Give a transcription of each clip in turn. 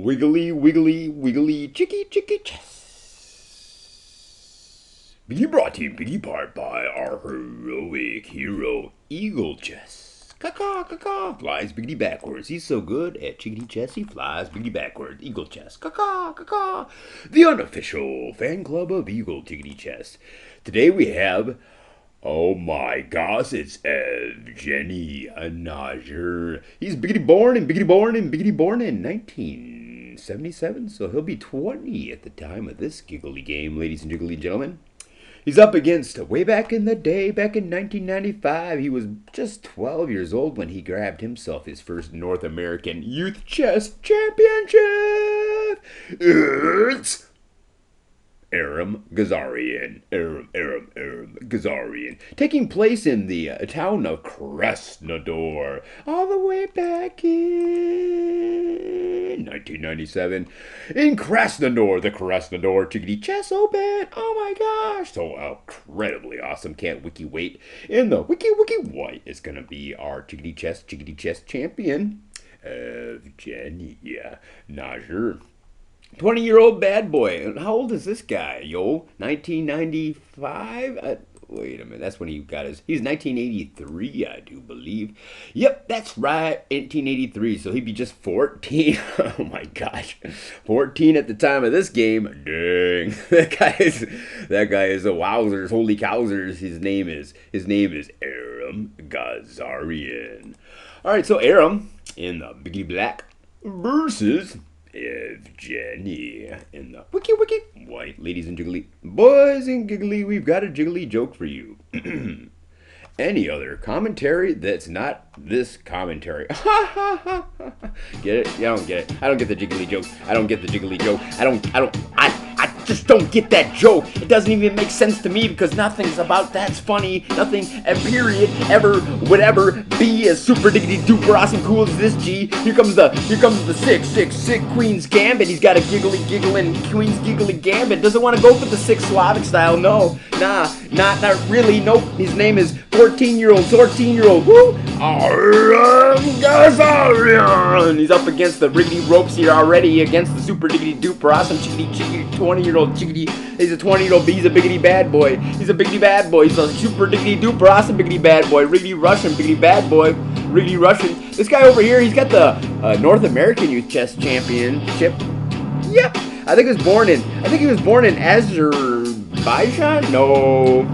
wiggly, wiggly, wiggly, chicky, chicky chess. Be brought to you, be part by our heroic hero, Eagle Chess. Caw-caw, caw-caw. Flies biggity backwards. He's so good at chickadee chess, he flies biggity backwards. Eagle Chess. Caw-caw, caw-caw. The unofficial fan club of Eagle Chickadee Chess. Today we have, oh my gosh, it's Evgeniy Najer. He's biggity born in 1977, so he'll be 20 at the time of this giggly game, ladies and jiggly gentlemen. He's up against, way back in the day, back in 1995, he was just 12 years old when he grabbed himself his first North American Youth Chess Championship. It's Aram Gazarian. Aram Gazarian. Taking place in the town of Krasnodar, all the way back in 1997. In Krasnodar, the Krasnodar Chickadee Chess Open. Oh my gosh, so incredibly awesome. Can't wait. In the wiki white is going to be our Chickadee Chess champion, Evgeniy Najer. 20-year-old bad boy. How old is this guy, yo? 1995? Wait a minute. That's when he got his... He's 1983, I do believe. Yep, that's right. 1983. So he'd be just 14. Oh, my gosh. 14 at the time of this game. Dang. That guy is a wowzers. Holy cowzers. His name is Aram Gazarian. All right, so Aram in the biggity black versus Evgeniy in the wiki white. Ladies and jiggly boys and giggly, we've got a jiggly joke for you. Any other commentary that's not this commentary. Get it? Yeah, I don't get it. I don't get the jiggly joke. I don't get the jiggly joke. I just don't get that joke. It doesn't even make sense to me because nothing's about that's funny. Nothing, and period, ever would ever be as super diggity duper awesome cool as this G. Here comes the sick Queen's Gambit. He's got a giggling Queen's giggly Gambit. Doesn't want to go for the sick Slavic style. No, not really. Nope. His name is 14-year-old. Woo! Aram Gazarian. He's up against the riggedy ropes here already against the super diggity duper awesome chickadee 20-year-old chickadee. He's a 20-year-old, but he's a biggity bad boy. He's a biggity bad boy. He's a super diggity duper awesome biggity bad boy. Riggedy Russian biggity bad boy. Riggedy Russian. This guy over here, he's got the North American Youth Chess Championship. Yep. I think he was born in Azerbaijan? No.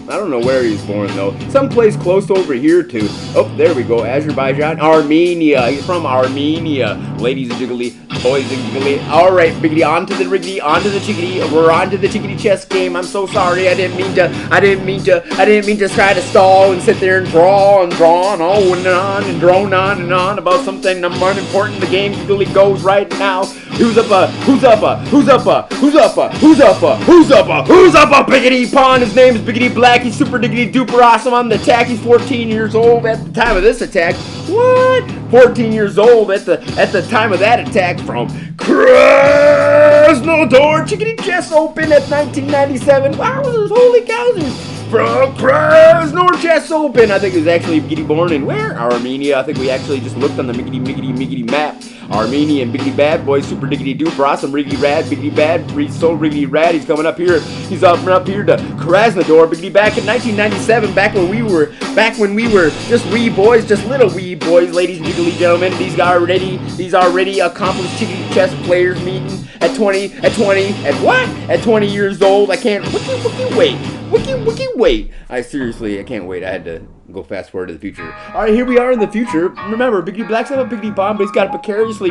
I don't know where he was born, though. Someplace close over here, too. Oh, there we go. Azerbaijan. Armenia. He's from Armenia. Ladies and jiggly, boys and giggly. All right, biggity, on to the riggedy, on to the chickadee. We're on to the chickadee chess game. I'm so sorry. I didn't mean to try to stall and sit there and draw and on and drone on about something more important. The game giggly goes right now. Who's up a biggity pawn? His name is Biggity Black. He's super diggity duper awesome on the attack. He's 14 years old at the time of this attack. What? 14 years old at the time of that attack from Krasnodar Chickadee Chess Open at 1997. Wowzers, holy cowzers. From Krasnodar Chess Open. I think it was actually Biggity born in where? Armenia. I think we actually just looked on the miggity map. Armenian biggity bad boy, super diggity duper awesome, riggedy rad, biggity bad, so riggedy rad. He's coming up here. He's up here to Krasnodar, biggity back in 1997, back when we were just wee boys, just little wee boys, ladies and jiggly gentlemen. These already accomplished chickadee chess players meeting at 20 years old. I can't wiki wait. I can't wait. I had to go fast forward to the future. All right, here we are in the future. Remember, Biggity Black's got a biggity pawn, but he's got a precariously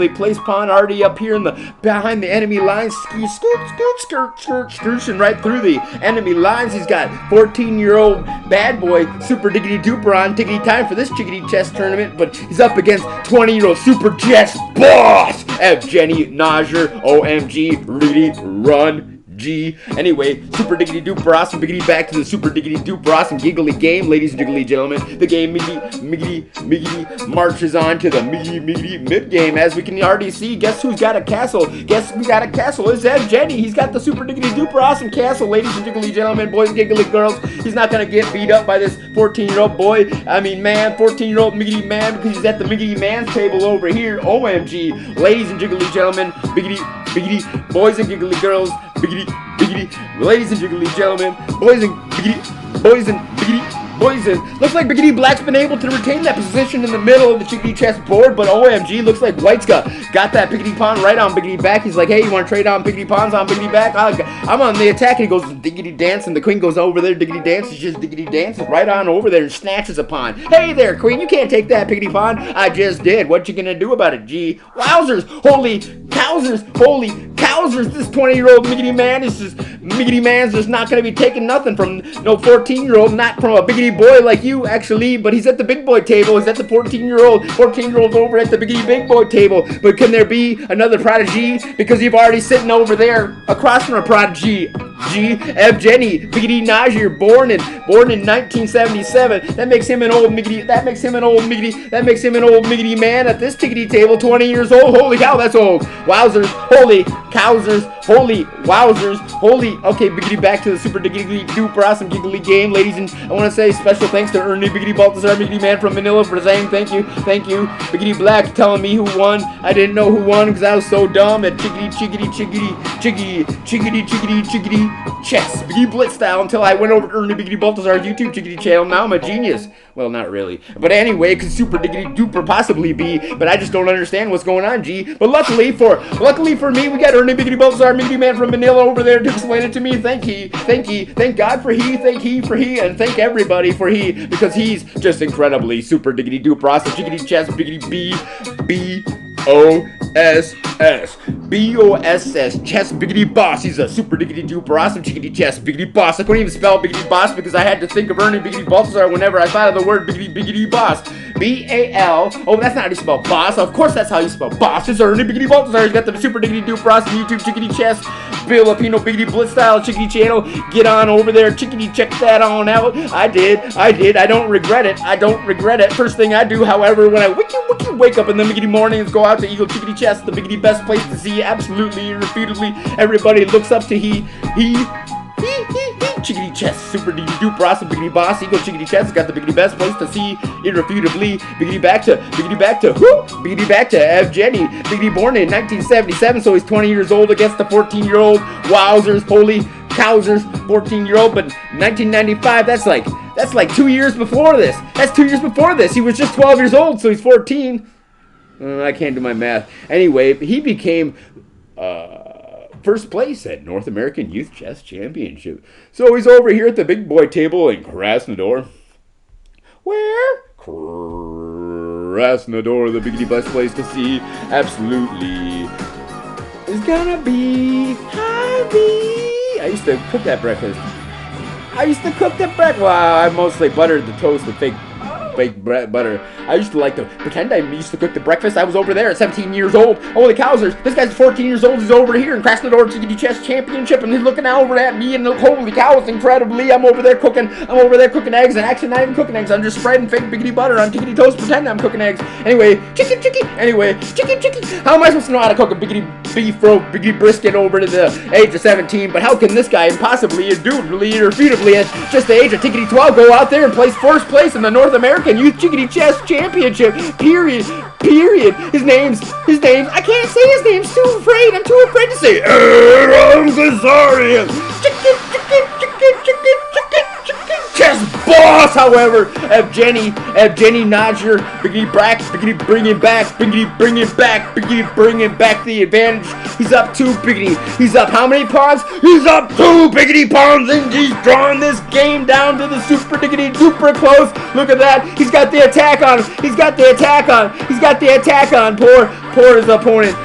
placed pawn already up here behind the enemy lines. Scooching right through the enemy lines. He's got 14-year-old bad boy, super diggity duper on tickety time for this chickadee chess tournament, but he's up against 20-year-old super chess boss Evgeniy Najer. OMG, really run. G. Anyway, super diggity duper awesome biggity back to the super diggity duper awesome giggly game, ladies and jiggly gentlemen. The game miggity marches on to the miggity mid game. As we can already see, guess who's got a castle? Guess who got a castle? It's Evgeniy. He's got the super diggity duper awesome castle, ladies and jiggly gentlemen, boys and giggly girls. He's not gonna get beat up by this 14-year-old boy. I mean man, 14-year-old miggity man, because he's at the miggity man's table over here. OMG, ladies and jiggly gentlemen, biggity boys and giggly girls, biggity, ladies and jiggly gentlemen, boys and biggity, looks like Biggity Black's been able to retain that position in the middle of the chickadee chess board, but OMG, looks like White's got that Biggity pawn right on Biggity back. He's like, hey, you want to trade on Biggity pawns on Biggity back? I'm on the attack, and he goes diggity dance, and the queen goes over there, diggity dances, just diggity dances right on over there and snatches a pawn. Hey there, queen, you can't take that Biggity pawn. I just did. What you gonna do about it, G? Wowzers, holy cowzers, this 20-year-old Miggity man is just, Miggity man's just not gonna be taking nothing from no 14-year-old, not from a Biggity boy like you, actually, but he's at the big boy table. He's at the 14-year-old over at the Biggity big boy table. But can there be another prodigy? Because you've already sitting over there across from a prodigy. Evgeniy Biggity Najer, born in 1977. That makes him an old Miggity man at this tickety table, 20 years old. Holy cow, that's old. Wowzers, holy cowzers, holy wowzers, holy. Okay, Biggity back to the super diggity duper awesome giggly game, ladies, and I want to say special thanks to Ernie Biggity Balthazar, Miggity man from Manila, for saying thank you. Biggity Black telling me who won. I didn't know who won because I was so dumb at chiggity chess, Biggity Blitz style, until I went over to Ernie Biggity Balthazar's YouTube chiggity channel. Now I'm a genius. Well, not really. But anyway, could super diggity duper possibly be, but I just don't understand what's going on, G. But luckily for me, we got Ernie Biggity Balthazar, Miggity man from Manila, over there to explain it to me. Thank God for he, and thank everybody for he, because he's just incredibly super diggity duper awesome chiggity chess, Biggity B-O-S-S, chess Biggity Boss. He's a super diggity duper awesome chickadee chess Biggity Boss. I couldn't even spell Biggity Boss because I had to think of Ernie Biggity Balthazar whenever I thought of the word Biggity Boss. B-A-L. Oh, that's not how you spell boss. Of course that's how you spell boss. It's Ernie Biggity Balthazar. He's got the super diggity duper awesome YouTube chickadee chess Filipino Biggity Blitz style chickadee channel. Get on over there, chickadee, check that on out. I did. I don't regret it. First thing I do, however, when I wake up in the Biggity morning, is go out to Eagle Chickadee Chess, the Biggity best place to see, absolutely, irrefutably. Everybody looks up to he. Chickadee Chess, super duper awesome Biggity Boss, Eagle Chickadee Chess, got the Biggity best place to see, irrefutably. Biggity back to Evgeniy. Biggity born in 1977, so he's 20 years old against the 14-year-old. Wowzers, holy cowzers, 14-year-old, but 1995, that's like 2 years before this. He was just 12 years old, so he's 14. I can't do my math. Anyway, he became first place at North American Youth Chess Championship. So he's over here at the big boy table in Krasnodar. Where? Krasnodar, the Biggity best place to see, absolutely, is gonna be Harvey. I used to cook that breakfast. Well, I mostly buttered the toast with fake butter. I used to like to pretend I used to cook the breakfast. I was over there at 17 years old. Holy cowzers, this guy's 14 years old. He's over here in Krasnodar Chickadee Chess Championship, and he's looking over at me, and holy cow, it's incredibly. I'm over there cooking eggs, and actually not even cooking eggs. I'm just spreading fake Biggity butter on chickadee toast, pretending I'm cooking eggs. Anyway, chicken. How am I supposed to know how to cook a Biggity beef roast, Biggity brisket over to the age of 17? But how can this guy possibly, indubitably, irrefutably, at just the age of tickety 12, go out there and place first place in the North American Youth Chickadee Chess Championship? Period. His name's, I can't say his name. I'm too afraid to say Aram Gazarian. Chess boss, however, Evgeniy Najer, Biggity bringing back the advantage. He's up 2 Biggity. He's up how many pawns? He's up 2 Biggity pawns, and he's drawing this game down to the super diggity duper close. Look at that. He's got the attack on. Poor his opponent.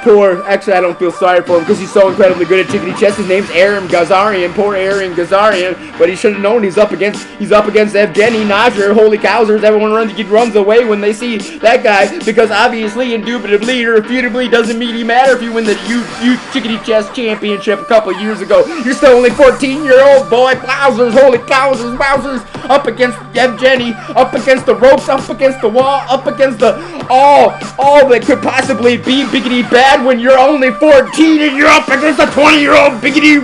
Actually, I don't feel sorry for him because he's so incredibly good at chickadee chess. His name's Aram Gazarian. Poor Aram Gazarian. But he should have known he's up against Evgeniy, Najer. Holy cows! Everyone runs away when they see that guy because obviously, indubitably, irrefutably, doesn't really matter if you win the youth chickadee chess championship a couple years ago. You're still only 14-year-old boy. Wowzers! Holy cowzers! Wowzers! Up against Evgeniy. Up against the ropes. Up against the wall. Up against the all that could possibly be biggity bad when you're only 14 and you're up against a 20-year-old biggity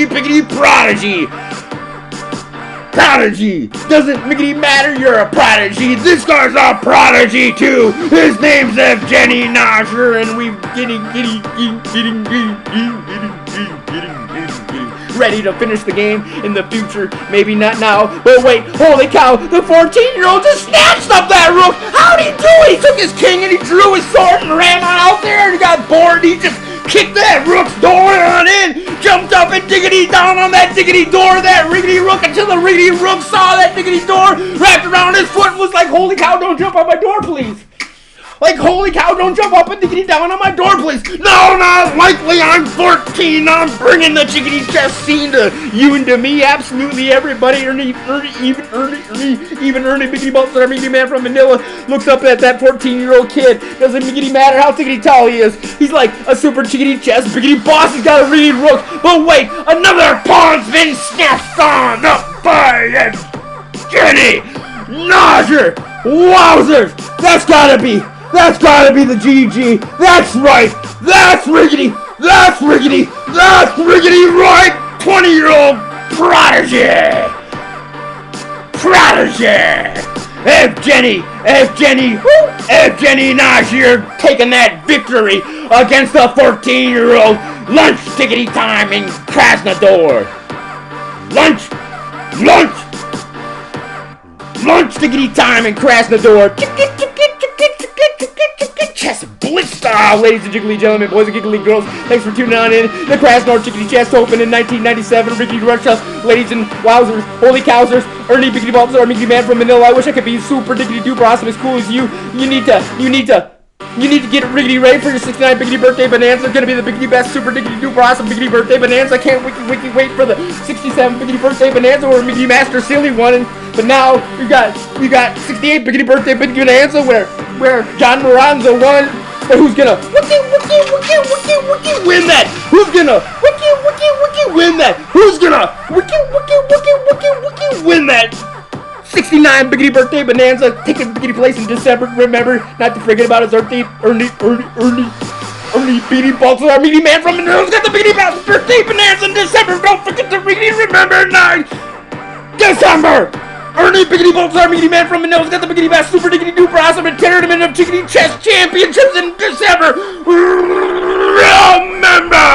biggity prodigy. Prodigy! Doesn't biggity matter, you're a prodigy. This guy's a prodigy too. His name's Evgeniy Najer, and we've getting ready to finish the game in the future. Maybe not now, but wait, holy cow, the 14-year-old just snatched up that rook. How'd he do it? He took his king and he drew his sword and ran on out there and he got bored. He just kicked that rook's door on in, jumped up and diggity down on that diggity door, that riggedy rook, until the riggedy rook saw that diggity door, wrapped around his foot and was like, holy cow, don't jump on my door, please. Like, holy cow, don't jump up and diggity down on my door, please. No, not likely. I'm 14. I'm bringing the chickadee chess scene to you and to me. Absolutely everybody. Even Ernie Biggity Baltzar, Biggity Man from Manila, looks up at that 14-year-old kid. Doesn't biggity matter how tickety tall he is. He's like a super chickadee chess biggity boss. He's got a riggedy rook. But wait, another pawn's been snatched on up by Evgeniy Najer. Wowzers. That's gotta be the GG. That's right. That's riggedy right. 20-year-old prodigy. Evgeniy Najer taking that victory against the 14-year-old. Lunch tickety time in Krasnodar. Lunch tickety time in Krasnodar. Chess blitz style, ladies and jiggly gentlemen, boys and giggly girls. Thanks for tuning on in. The Krasnodar Chickadee Chess opened in 1997. Rickety Rushhouse, ladies and wowzers, holy cowzers, Ernie Biggity Baltzar, Mickey Man from Manila. I wish I could be super diggity duper awesome as cool as you. You need to get riggedy ready for your 69th biggity birthday bonanza. It's gonna be the biggity best super diggity duper awesome biggity birthday bonanza. I can't wait for the 67th biggity birthday bonanza or Mickey Master Silly one. But now we got 68 biggity birthday biggity bonanza where John Moranza won. But who's gonna win that? Who's gonna win that? Who's gonna win that? 69 biggity birthday bonanza taking biggity place in December. Remember not to forget about his birthday. Ernie Biggity Baltzar, our Mickey Man from Manila, got the biggity birthday bonanza in December. Don't forget to remember 9 December. Ernie Biggity Baltzar, Mickey Man from Manila, got the biggity best super diggity duper awesome and tournament of chickadee chess championships in December. Remember.